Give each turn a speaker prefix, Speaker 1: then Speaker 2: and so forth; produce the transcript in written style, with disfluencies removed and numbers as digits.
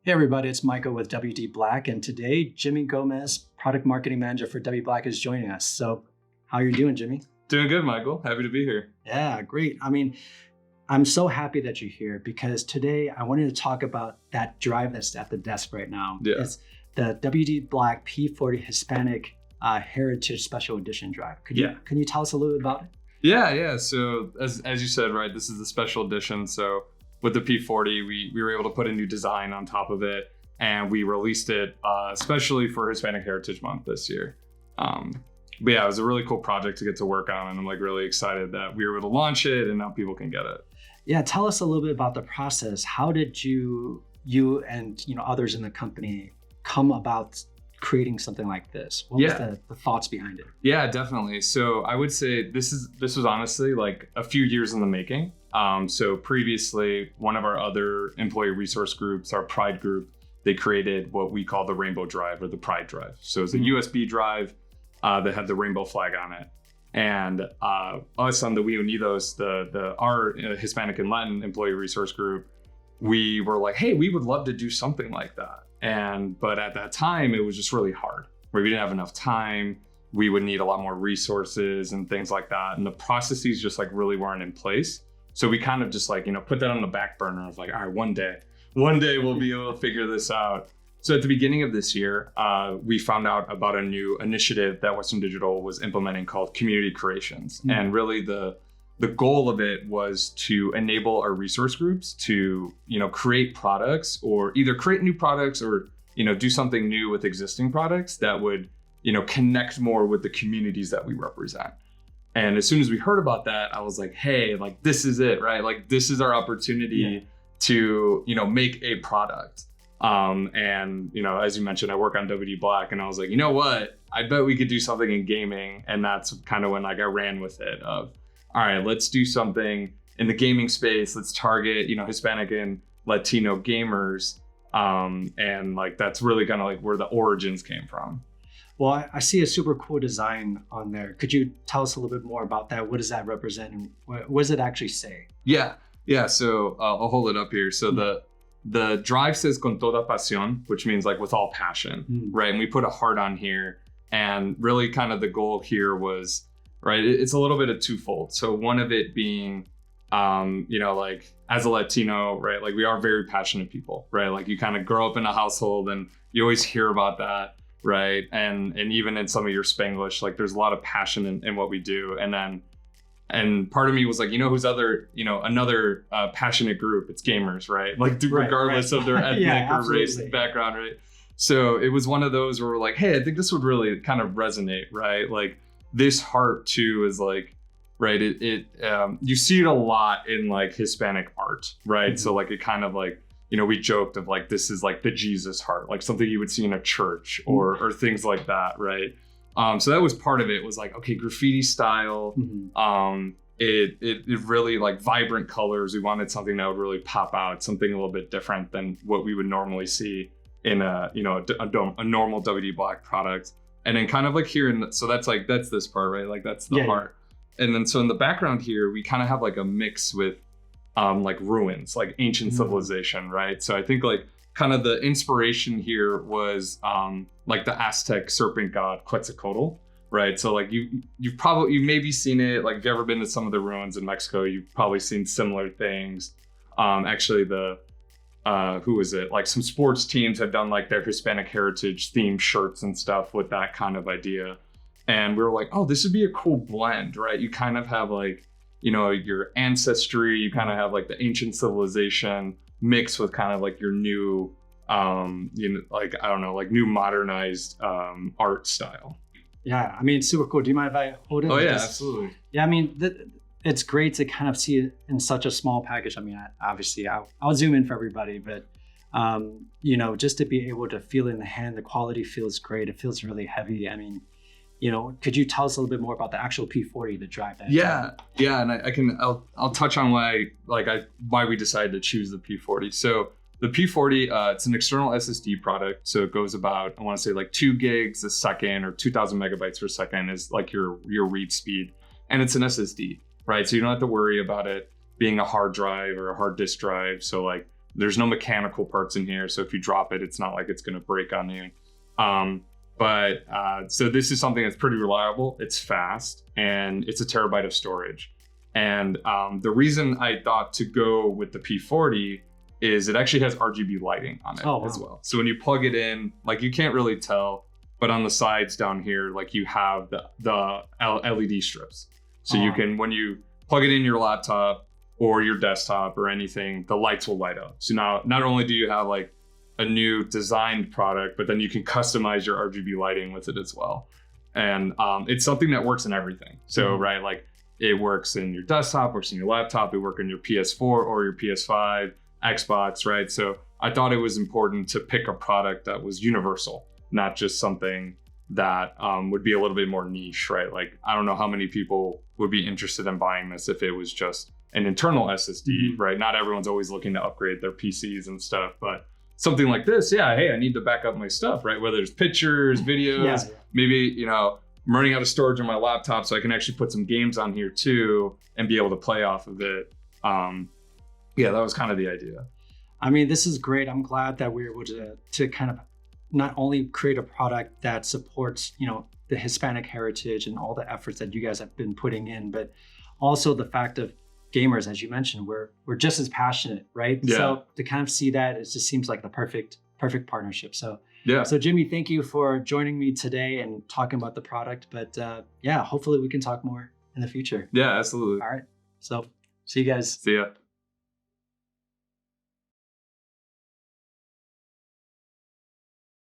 Speaker 1: Hey everybody, it's Michael with WD Black, and today Jimmy Gomez, Product Marketing Manager for W Black, is joining us. So, how are you doing, Jimmy?
Speaker 2: Doing good, Michael. Happy to be here.
Speaker 1: Yeah, great. I'm so happy that you're here because today I wanted to talk about that drive that's at the desk right now.
Speaker 2: Yeah.
Speaker 1: It's the WD Black P40 Hispanic Heritage Special Edition drive. Can you tell us a little bit about it?
Speaker 2: Yeah. So as you said, right, this is the special edition. So with the P40, we were able to put a new design on top of it, and we released it especially for Hispanic Heritage Month this year. But yeah, it was a really cool project to get to work on, and I'm really excited that we were able to launch it and now people can get it.
Speaker 1: Yeah, tell us a little bit about the process. How did you and others in the company come about creating something like this? What was the thoughts behind it?
Speaker 2: Yeah, definitely. So I would say this was honestly like a few years in the making. So previously, one of our other employee resource groups, our Pride group, they created what we call the Rainbow Drive or the Pride Drive. So it's a USB drive that had the rainbow flag on it. And us on the We Unidos, our Hispanic and Latin employee resource group, we were like, hey, we would love to do something like that. But at that time, it was just really hard. We didn't have enough time. We would need a lot more resources and things like that. And the processes just really weren't in place. So we kind of just put that on the back burner of all right, one day we'll be able to figure this out. So at the beginning of this year, we found out about a new initiative that Western Digital was implementing called Community Creations. Mm-hmm. And really the goal of it was to enable our resource groups to, create products or either create new products or, do something new with existing products that would, connect more with the communities that we represent. And as soon as we heard about that, I was like, hey, this is it, right? This is our opportunity to, make a product. And as you mentioned, I work on WD Black, and I was like, you know what? I bet we could do something in gaming. And that's kind of when I ran with it of, all right, let's do something in the gaming space. Let's target, Hispanic and Latino gamers. And that's really kind of where the origins came from.
Speaker 1: Well, I see a super cool design on there. Could you tell us a little bit more about that? What does that represent, and what does it actually say?
Speaker 2: Yeah. So I'll hold it up here. So the drive says "con toda pasión," which means with all passion, right? And we put a heart on here, and really kind of the goal here was, right? It's a little bit of twofold. So one of it being, as a Latino, right? We are very passionate people, right? You kind of grow up in a household, and you always hear about that. Right. And even in some of your Spanglish, there's a lot of passion in what we do. And part of me was who's another passionate group? It's gamers, right? Regardless of their ethnic or race background, right? So it was one of those where we're like, hey, I think this would really kind of resonate, right? This heart too is right. You see it a lot in Hispanic art, right? Mm-hmm. So it kind of we joked of this is the Jesus heart, something you would see in a church or things like that, right? So that was part of it. Was okay, graffiti style. Mm-hmm. It really vibrant colors. We wanted something that would really pop out, something a little bit different than what we would normally see in a normal WD Black product. And then kind of here so that's this part, right? That's the heart. And then so in the background here, we kind of have a mix with ruins, ancient civilization, right? So I think kind of the inspiration here was the Aztec serpent god Quetzalcoatl, right? So you've maybe seen it, if you've ever been to some of the ruins in Mexico, you've probably seen similar things. Actually who is it? Some sports teams have done their Hispanic heritage themed shirts and stuff with that kind of idea. And we were like, oh, this would be a cool blend, right? You kind of have your ancestry, you kind of have the ancient civilization mixed with kind of your new, new modernized art style.
Speaker 1: Yeah, it's super cool. Do you mind if I hold it?
Speaker 2: Oh yeah, absolutely.
Speaker 1: Yeah, it's great to kind of see it in such a small package. Obviously, I'll zoom in for everybody, but just to be able to feel it in the hand, the quality feels great. It feels really heavy. Could you tell us a little bit more about the actual P40, the drive?
Speaker 2: Yeah, and I'll touch on why we decided to choose the P40. So the P40, it's an external SSD product. So it goes about, I want to say 2 gigs a second or 2,000 megabytes per second is your read speed, and it's an SSD, right? So you don't have to worry about it being a hard drive or a hard disk drive. So There's no mechanical parts in here, so if you drop it, it's not like it's going to break on you. So this is something that's pretty reliable. It's fast, and it's a terabyte of storage. And the reason I thought to go with the P40 is it actually has RGB lighting on it as well. So when you plug it in, like you can't really tell, but on the sides down here, like you have the LED strips. So you can, when you plug it in your laptop or your desktop or anything, the lights will light up. So now not only do you have like a new designed product, but then you can customize your RGB lighting with it as well. And it's something that works in everything. So right, like it works in your desktop, works in your laptop, it works in your PS4 or your PS5, Xbox, right? So I thought it was important to pick a product that was universal, not just something that would be a little bit more niche, right? Like, I don't know how many people would be interested in buying this if it was just an internal SSD, right? Not everyone's always looking to upgrade their PCs and stuff, but something like this, hey, I need to back up my stuff, right? Whether it's pictures, videos, maybe, you know, I'm running out of storage on my laptop, so I can actually put some games on here too and be able to play off of it. That was kind of the idea.
Speaker 1: I mean, this is great. I'm glad that we're able to kind of not only create a product that supports, you know, the Hispanic heritage and all the efforts that you guys have been putting in, but also the fact of gamers, as you mentioned, we're just as passionate, right?
Speaker 2: Yeah.
Speaker 1: So to kind of see that, it just seems like the perfect partnership. So
Speaker 2: yeah.
Speaker 1: So Jimmy, thank you for joining me today and talking about the product. But hopefully we can talk more in the future.
Speaker 2: Yeah, absolutely.
Speaker 1: All right. So see you guys.
Speaker 2: See ya.